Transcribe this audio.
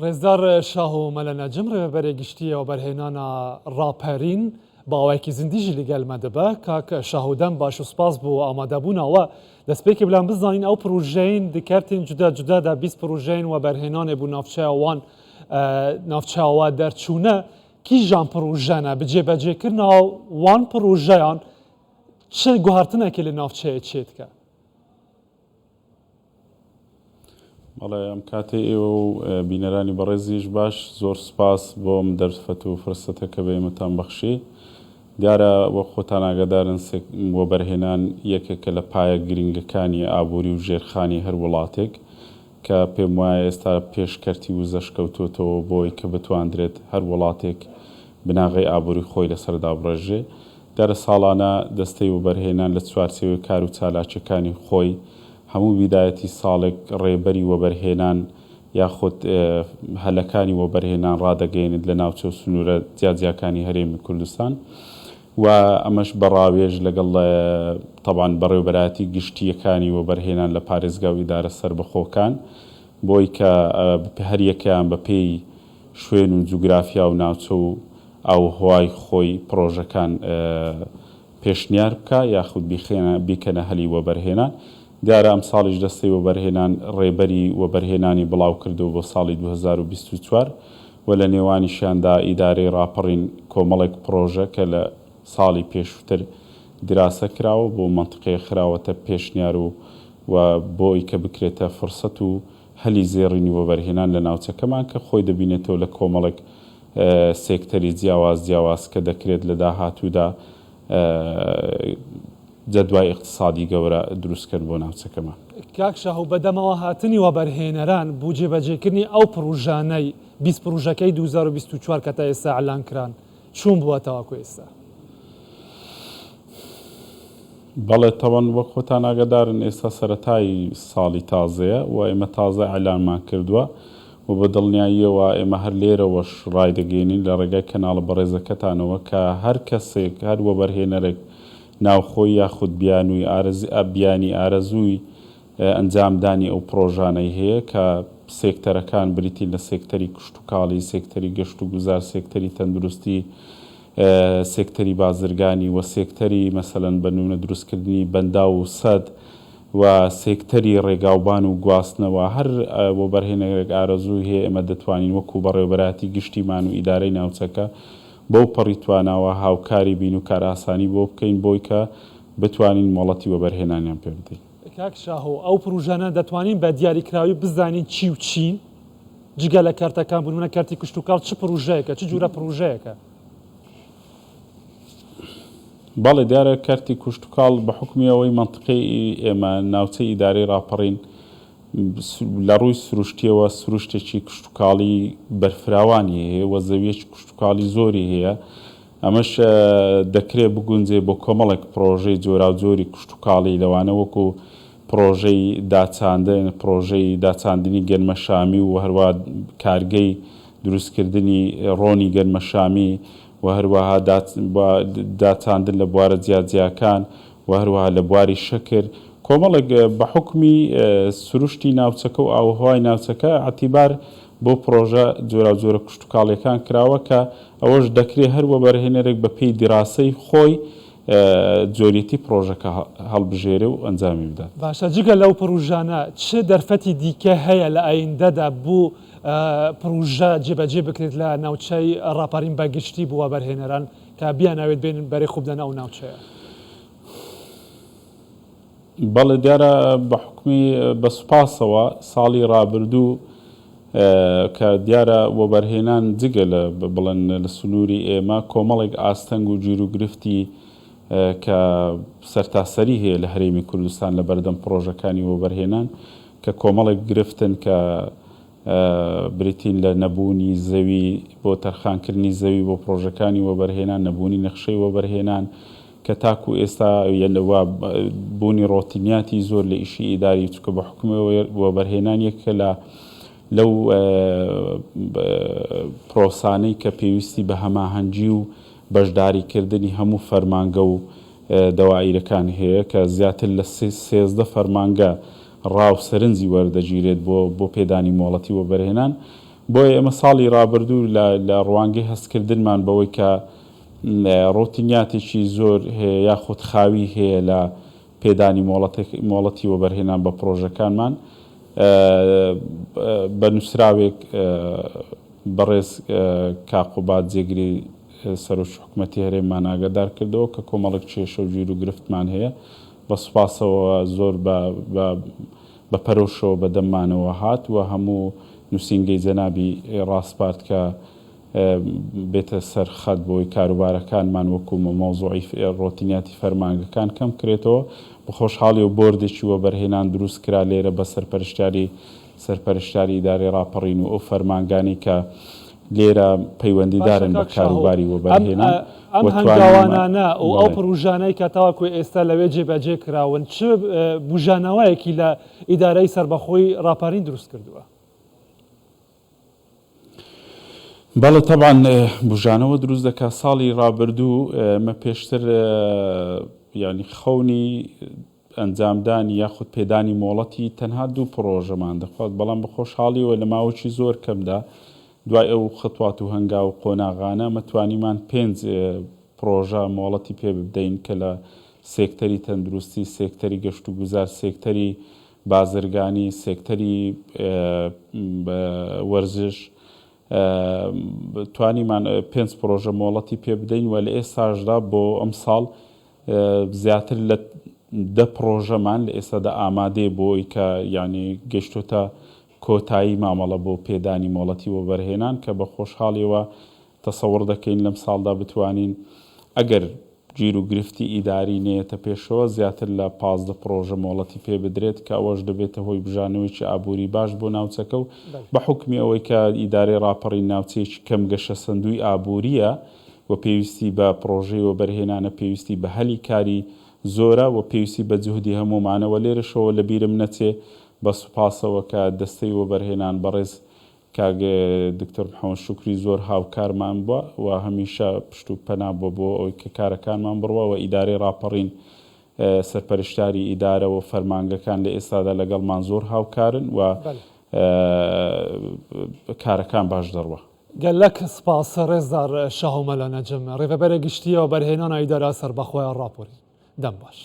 ڕێزدار شاه و مەلە نەجم ڕێبەرێ گشتیەوە بەرهێنانە ڕاپەرین باوایەکی زیندیژی لەگەلمە دەبە کاکە شاهودەم باش و سپاس بۆ ئامادەبوونەوە دەستپێکی بلان بزانین ئەو پروژەین دکارتین جودا جودادا 20 پروژەین و بەرهێنانێ بوو ناوچەوان ناوچەوە دەرچوونە کیژان پروژەنە بجێبەجێکردنەوە وان پروژەیان چ گوهارتنێکی لە ناوچەیە چێتکە بەڵێ ئەم کاتێ ئێوە و بینەرانی بەڕێزیش باش زۆر سپاس بۆم دەرفەت و فرسەتە کە بە ئێمەتان بەخشی دیارە وە خۆتان ئاگادارن بۆ بەرهێنان یەکێکە لە پایە گرنگەکانی ئابووری و ژێرخانی هەر وڵاتێک کە پێم وایە ئێستا پێشکەرتی و زەشکەوتوتەوە بۆی کە بتواندرێت هەر وڵاتێک بناغی ئابووری خۆی لەسەردا بڕێژێ دیارە ساڵانە دەستەی و بەرهێنان لە چوارچێوەی کار و چالاکیەکانی خۆی هەموو بیدایەتی ساڵێک ڕێبەری وەبەرهێنان یاخود هەلەکانی وەبەرهێنان ڕادەگەێنێت لە ناوچە و سنوورە جیاجیاکانی هەرێمی کوردستان و ئەمەش بەڕاوێژ لەگەڵ تەبان بەڕێوەبەرایەتی گشتیەکانی وەبەرهێنان لە پارێزگا و ئیدارە سەربەخۆکان بۆی کە هەر یەکیان بە پێی شوێن و جوگرافیا و ناوچە و ئاوهەوای خۆی پرۆژەکان پێشنیار بکە یاخود بیکەنە هەلی وەبەرهێنان دیارە ئەم ساڵیش دەستەی وەبەرهێنان ڕێبەری وەبەرهێنانی بڵاو کردو بۆ ساڵی 2024 و لە نێوانیشیاندا ئیدارەی ڕاپەڕین کۆمەڵێک پرۆژە کە لە ساڵی پێشووتر دراسە کراوە بۆ منتقەیە خراوەتە پێشنیار و بۆی کە بکرێتە فرسەت و هەلی زێڕینی وەبەرهێنان لە ناوچەکەمان کە خۆی دەبینێتەوە لە کۆمەڵێک سێکتەری جیاواز کە دەکرێت لە داهاتوودا جەدوای اقتصادی گەورە دروستکرد بۆ ناوچەکەمان کاک شاه و بەدەمەوە هاتنی وەبەرهێنەران بوو جێبەجێکردنی ئەو پروژانەی 20 پروژەکەی 2024 کە تا ئێستا ئەعلانکران چوون بووە تاواکو ئێستا بەڵێ تەوەن وەک خۆتان ئاگادارن ئێستا سەرەتای ساڵی تازەیە و ئێمە تازە ئەعلانمان کردووە و بە دڵنیاییەوە ئێمە هەر لێرەوەش ڕایدەگەێنین لە ڕێگای کەناڵە بەڕێزەکەتانەوە کە هەر کەسێک هەر وەبەرهێنەرێک ناوخۆی یاخود بیانی ئارەزووی ئەنجامدانی ئەو پرۆژانەی هەیە کە سێکتەرەکان بریتین لە سێکتەری کشتتوکاڵی سێکتەری گەشت و گوزار سێکتەری تەندروستی سێکتەری بازرگانی و سێکتەری مەسەلەن بە نمونە دروستکردنی بەندا و سەد و سێکتەری ڕێگاوبان و گواستنەوە هەر وەبەرهێنەرێک ئارەزوو هەیە ئێمە دەتوانین وەکو بەڕێوەبەراتی گشتیمان و ئیدارەی ناوچەکە بەو پەڕیتواناوە هاوکاری بین و کارئاسانی بۆ بکەین بۆی کە بتوانین مۆڵەتی وەبەرهێنانیان پێ بدەین کاک شاهۆ ئەو پروژانە دەتوانین بە دیاریکراوی بزانین چی و چین جگە لە کارتەکان بوونە کارتی کشتتوکاڵ چ پروژەیەکە چ جورە پروژەیەکە بەڵێ دیارە کارتی کشتتوکاڵ بە حکمیەوەی منتقی ئێمە ناوچەی ئیدارەی ڕاپەڕین لە ڕووی سروشتیەوە سروشتێکی کشتتوکاڵی بەرفراوانی هەیە وە زەویەکی کشتتوکاڵی زۆری هەیە ئەمەش دەکرێت بگونجێ بۆ کۆمەڵێک پرۆژەی جۆرا و جۆری کشتتوکاڵی لەوانە وەکو پرۆژەی داچاندن پرۆژەی داچاندنی گەنمەشامی و هەروە کارگەی دروستکردنی ڕۆنی گەنمەشامی و هەروەها داچاندن لە بوارە جیاجیاکان و هەروەها لە بواری شەکر کۆمەڵێک بە حکمی سروشتی ناوچەکە و ئاوهەوای ناوچەکە عەتیبار بۆ پرۆژە جۆرا و جۆرە کشتتوکاڵیەکان کراوە کە ئەوەش دەکرێت هەر وەبەرهێنەرێک بە پێی دیراسەی خۆی جۆریەتی پرۆژەکە هەڵبژێرێ و ئەنجامی بدات باشە جگە لەو پروژانە چ دەرفەتی دیکە هەیە لە ئایندەدا بوو پروژە جێبەجێ بکرێت لە ناوچەی ڕاپەڕین بەگشتی بوو وەبەرهێنەران کە بیاناوێت بێن بەرەی خوبدەنە ئەو ناوچەیە بەڵێ دیارە بە حکمی بە سوپاسەوە ساڵی ڕابردوو کە دیارە وەبەرهێنان جگە لە بڵێن لە سنووری ئێمە کۆمەڵێک ئاستەنگ و گیر و گرفتی کە سەرتاسەری هەیە لە هەرێمی کوردستان لە بەردەم پرۆژەکانی وەبەرهێنان کە کۆمەڵێک گرفتن کە بریتین لە نەبوونی زەوی بۆ تەرخانکردنی زەوی بۆ پرۆژەکانی وەبەرهێنان نەبوونی نەخشەی وەبەرهێنان کە تاکو ئێستا یەنەوە بوونی ڕۆتینیاتی زۆر لە ئیشی ئیداری چکە بە حکومەوە وەبەرهێنان یەکە لەو پرۆسانەی کە پێویستی بە هەماهەنگی و بەشداریکردنی هەموو فەرمانگە و دەوائیرەکان هەیە کە زیاتر لە 13 فەرمانگە ڕاو سەرنجی وەردەگیرێت بۆ پێدانی مۆڵەتی وەبەرهێنان بۆیە ئێمە ساڵی ڕابردوو لە ڕوانگەی هەستکردنمان بەوەی کە ڕۆتینیاتێکی زۆر هەیە یاخود خاوی هەیە لە پێدانی مۆڵەتی وەبەرهێنان بە پرۆژەکانمان بە نووسراوێک بەڕێز کاقوبات جێگری سەرۆک حکوومەتی هەرێممان ئاگادار کردەوە کە کۆمەڵێک کێشە و گیر و گرفتمان هەیە بە سوپاسەوە زۆر بە پەرۆشەوە بەدەممانەوە هات و هەموو نووسینگەی جەنابی ڕاستپارت کە بێتە سەر خەت بۆی کاروبارەکانمان وەکو مۆزوعی ڕۆتینیاتی فەرمانگەکان کەم کرێتەوە بە خۆشحاڵی و بۆردێکی وەبەرهێنان دروست کرا لێرە بە سەرپەرشتیاری ئیدارەی ڕاپەڕین و ئەو فەرمانگانی کە لێرە پەیوەندیدارن بە کاروباری وەبەرهێنان ئەم هەنگاوانانە و ئەو پروژانەی کە تاواکوی ئێستا لەوێ جێبەجێ کراون چ بژانەوەیەکی لە ئیدارەی سەربەخۆی ڕاپەڕین دروست کردووە؟ بەڵێ تەبعاً بژانەوە دروست دەکات. ساڵی ڕابردوو مە پێشتر ینی خەونی ئەنجامدانی یاخود پێدانی مۆڵەتی تەنها 2 پرۆژەمان دەخوات، بەڵام بە خۆشحاڵیەوە لە ماوەی زۆر کەمدا دوای ئەو خەتوات و هەنگا و قۆناغانە مەتوانیمان 5 پرۆژە مۆڵەتی پێ بدەین کە لە سێکتەری تەندروستی، سێکتەری گەشت و گوزار، سێکتەری بازرگانی، سێکتەری وەرزش توانیمان 5 پرۆژە مۆڵەتی پێ بدەین و لە ئێستاشدا بۆ ئەم ساڵ زیاتر لە 10 پرۆژەمان لە ئێستادا ئامادەی بۆی کە ینی گەشتۆتە کۆتایی مامەڵە بۆ پێدانی مۆڵەتی وەبەرهێنان کە بە خۆشحاڵیەوە تەسەوڕ دەکەین لەم ساڵدا بتوانین ئەگەر گیر و گرفتی ئیداری نێتە پێشەوە زیاتر لە 15 پرۆژە مۆڵەتی پێ بدرێت کە ئەوەش دەبێتە هۆی بژانەوەیکی ئابووری باش بۆ ناوچەکە و بە حکمی ئەوەی کە ئیدارەی ڕاپەڕین ناوچەیەکی کەم گەشە سندوی ئابووریە و پێویستی بە پرۆژەی وەبەرهێنانە پێویستی بە هەلی کاری زۆرە و پێویستی بە جوهدی هەمومانەوە لێرەشەوە لە بیرم نەچێ بە سوپاسەوە کە دەستەی وەبەرهێنان بەڕێز کاگە دکتۆر محەممەد شوکری زۆر هاوکارمان بووە و هەمیشە پشت و پەنا بۆ ئەوی کە کارەکانمان بڕوە و ئیدارەی ڕاپەڕین سەرپەرشتاری ئیدارە و فەرمانگەکان لە ئێستادا لەگەڵمان زۆر هاوکارن و کارەکان باش دەڕوە. گەلەک سپاس ڕێزدار شاهۆمەلە نەجم ڕێڤەبەرە گشتیە و بەرهێنانە ئیدارە سەربەخۆیان ڕاپەڕین دەم باش.